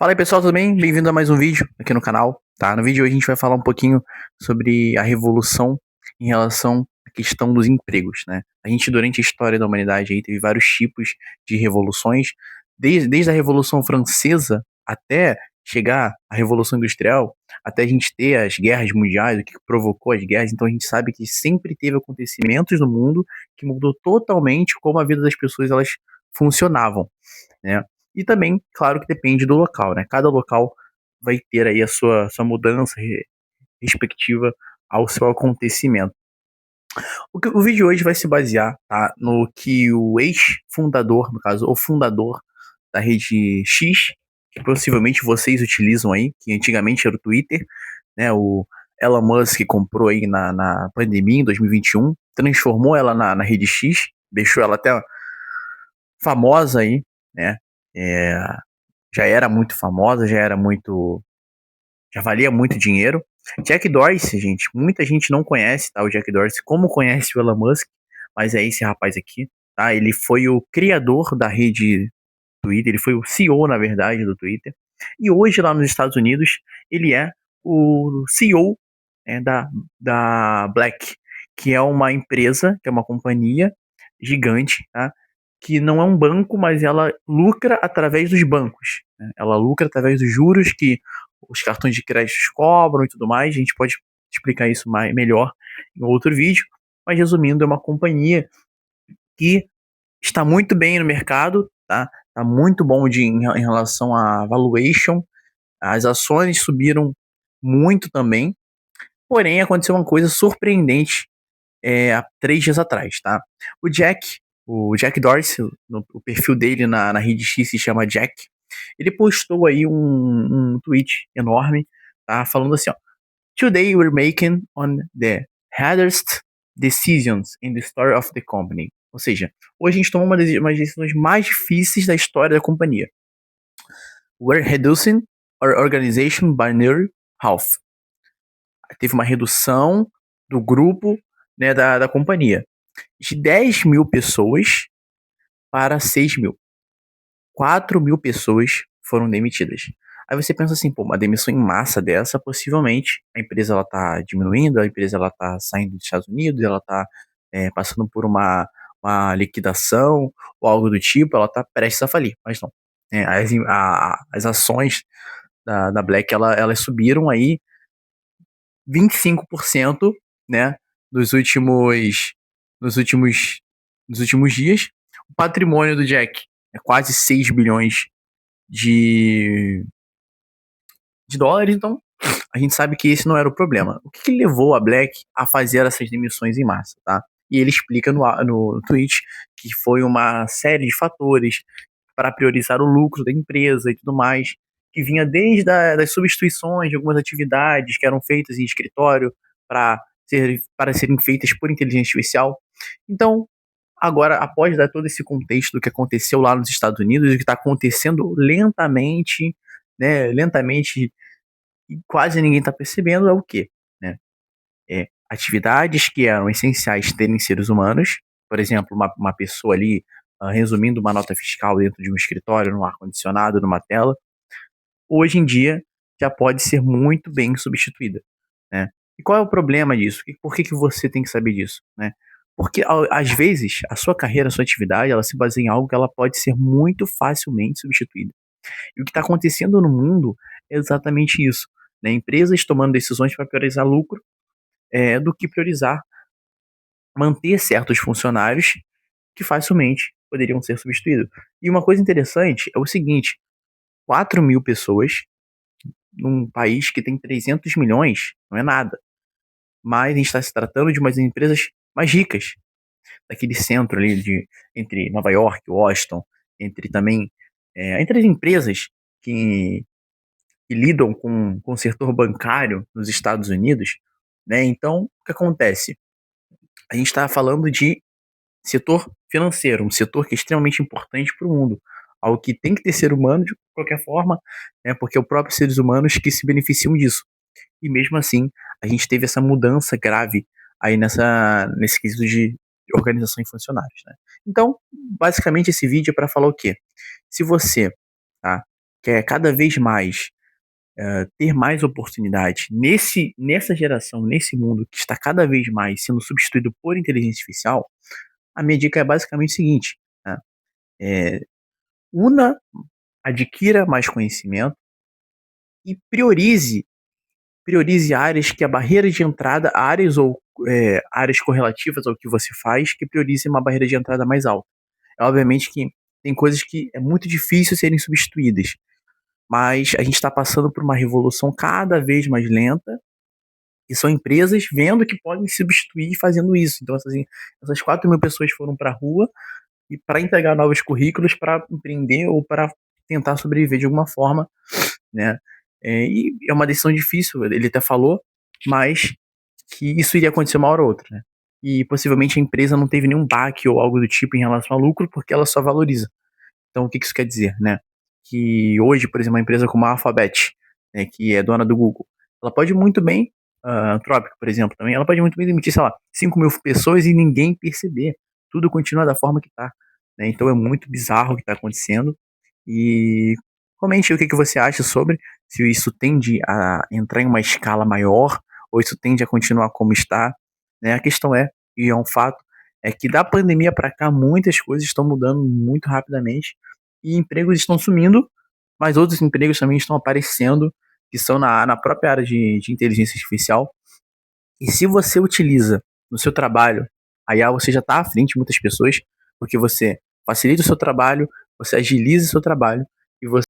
Fala aí pessoal, tudo bem? Bem-vindo a mais um vídeo aqui no canal, tá? No vídeo de hoje a gente vai falar um pouquinho sobre a revolução em relação à questão dos empregos, né? A gente durante a história da humanidade aí teve vários tipos de revoluções, desde a Revolução Francesa até chegar à Revolução Industrial, até a gente ter as guerras mundiais, o que provocou as guerras, então a gente sabe que sempre teve acontecimentos no mundo que mudou totalmente como a vida das pessoas elas funcionavam, né? E também, claro que depende do local, né? Cada local vai ter aí a sua mudança respectiva ao seu acontecimento. O vídeo de hoje vai se basear, tá, no que o ex-fundador, no caso, o fundador da rede X, que possivelmente vocês utilizam aí, que antigamente era o Twitter, né? O Elon Musk comprou aí na pandemia em 2021, transformou ela na rede X, deixou ela até famosa aí, né? É, já era muito famosa, já valia muito dinheiro. Jack Dorsey, gente, muita gente não conhece, tá, o Jack Dorsey, como conhece o Elon Musk, mas é esse rapaz aqui, tá? Ele foi o criador da rede Twitter, ele foi o CEO, na verdade, do Twitter. E hoje lá nos Estados Unidos, ele é o CEO, né, da Black, que é uma empresa, que é uma companhia gigante, tá? Que não é um banco, mas ela lucra através dos bancos, né? Ela lucra através dos juros que os cartões de crédito cobram e tudo mais. A gente pode explicar isso melhor em outro vídeo. Mas resumindo, é uma companhia que está muito bem no mercado, tá? Tá muito bom em relação à valuation. As ações subiram muito também. Porém, aconteceu uma coisa surpreendente há 3 dias atrás, tá? O Jack, o Jack Dorsey, o perfil dele na rede X se chama Jack. Ele postou aí um tweet enorme, tá? Falando assim, ó. Today we're making on the hardest decisions in the story of the company. Ou seja, hoje a gente toma uma das decisões mais difíceis da história da companhia. We're reducing our organization by nearly half. Teve uma redução do grupo, né, da companhia de 10 mil pessoas para 6 mil. 4 mil pessoas foram demitidas. Aí você pensa assim, pô, uma demissão em massa dessa, possivelmente a empresa ela tá diminuindo, a empresa ela tá saindo dos Estados Unidos, ela tá passando por uma liquidação ou algo do tipo, ela tá prestes a falir, mas não. As ações da Black, elas subiram aí 25%, né, nos últimos, nos últimos, nos últimos dias. O patrimônio do Jack é quase 6 bilhões de, de dólares, então a gente sabe que esse não era o problema. O que levou a Black a fazer essas demissões em massa, tá? E ele explica no tweet que foi uma série de fatores para priorizar o lucro da empresa e tudo mais, que vinha desde das substituições de algumas atividades que eram feitas em escritório para para serem feitas por inteligência artificial. Então, agora, após dar todo esse contexto do que aconteceu lá nos Estados Unidos e o que está acontecendo lentamente, né, lentamente e quase ninguém está percebendo, é o quê? Né? Atividades que eram essenciais terem seres humanos, por exemplo, uma pessoa ali resumindo uma nota fiscal dentro de um escritório, num ar-condicionado, numa tela, hoje em dia já pode ser muito bem substituída, né? E qual é o problema disso? Por que você tem que saber disso, né? Porque às vezes a sua carreira, a sua atividade, ela se baseia em algo que ela pode ser muito facilmente substituída. E o que está acontecendo no mundo é exatamente isso, né? Empresas tomando decisões para priorizar lucro do que priorizar manter certos funcionários que facilmente poderiam ser substituídos. E uma coisa interessante é o seguinte: 4 mil pessoas num país que tem 300 milhões não é nada. Mas a gente está se tratando de umas empresas mais ricas, daquele centro ali entre Nova York e Washington, entre também entre as empresas que, que lidam com o setor bancário nos Estados Unidos. Né? Então, o que acontece? A gente está falando de setor financeiro, um setor que é extremamente importante para o mundo, algo que tem que ter ser humano de qualquer forma, né, porque é o próprio seres humanos que se beneficiam disso. E mesmo assim, a gente teve essa mudança grave aí nesse quesito de organização e funcionários, né? Então, basicamente esse vídeo é para falar o quê? Se você, tá, quer cada vez mais ter mais oportunidades nessa geração, nesse mundo que está cada vez mais sendo substituído por inteligência artificial, a minha dica é basicamente o seguinte, né? É, una, adquira mais conhecimento e priorize áreas que a barreira de entrada, áreas correlativas ao que você faz, que priorize uma barreira de entrada mais alta. Obviamente que tem coisas que é muito difícil serem substituídas, mas a gente está passando por uma revolução cada vez mais lenta e são empresas vendo que podem substituir fazendo isso. Então, assim, essas 4 mil pessoas foram para a rua e para entregar novos currículos para empreender ou para tentar sobreviver de alguma forma, né? E é uma decisão difícil, ele até falou, mas que isso iria acontecer uma hora ou outra, né? E possivelmente a empresa não teve nenhum baque ou algo do tipo em relação ao lucro, porque ela só valoriza. Então, o que isso quer dizer, né? Que hoje, por exemplo, uma empresa como a Alphabet, né, que é dona do Google, ela pode muito bem, a Anthropic, por exemplo, também, ela pode muito bem demitir, sei lá, 5 mil pessoas e ninguém perceber. Tudo continua da forma que está. Né? Então é muito bizarro o que está acontecendo. E comente aí o que você acha sobre, se isso tende a entrar em uma escala maior, ou isso tende a continuar como está. Né? A questão é, e é um fato, é que da pandemia para cá muitas coisas estão mudando muito rapidamente e empregos estão sumindo, mas outros empregos também estão aparecendo que são na própria área de inteligência artificial. E se você utiliza no seu trabalho, a IA você já está à frente de muitas pessoas, porque você facilita o seu trabalho, você agiliza o seu trabalho e você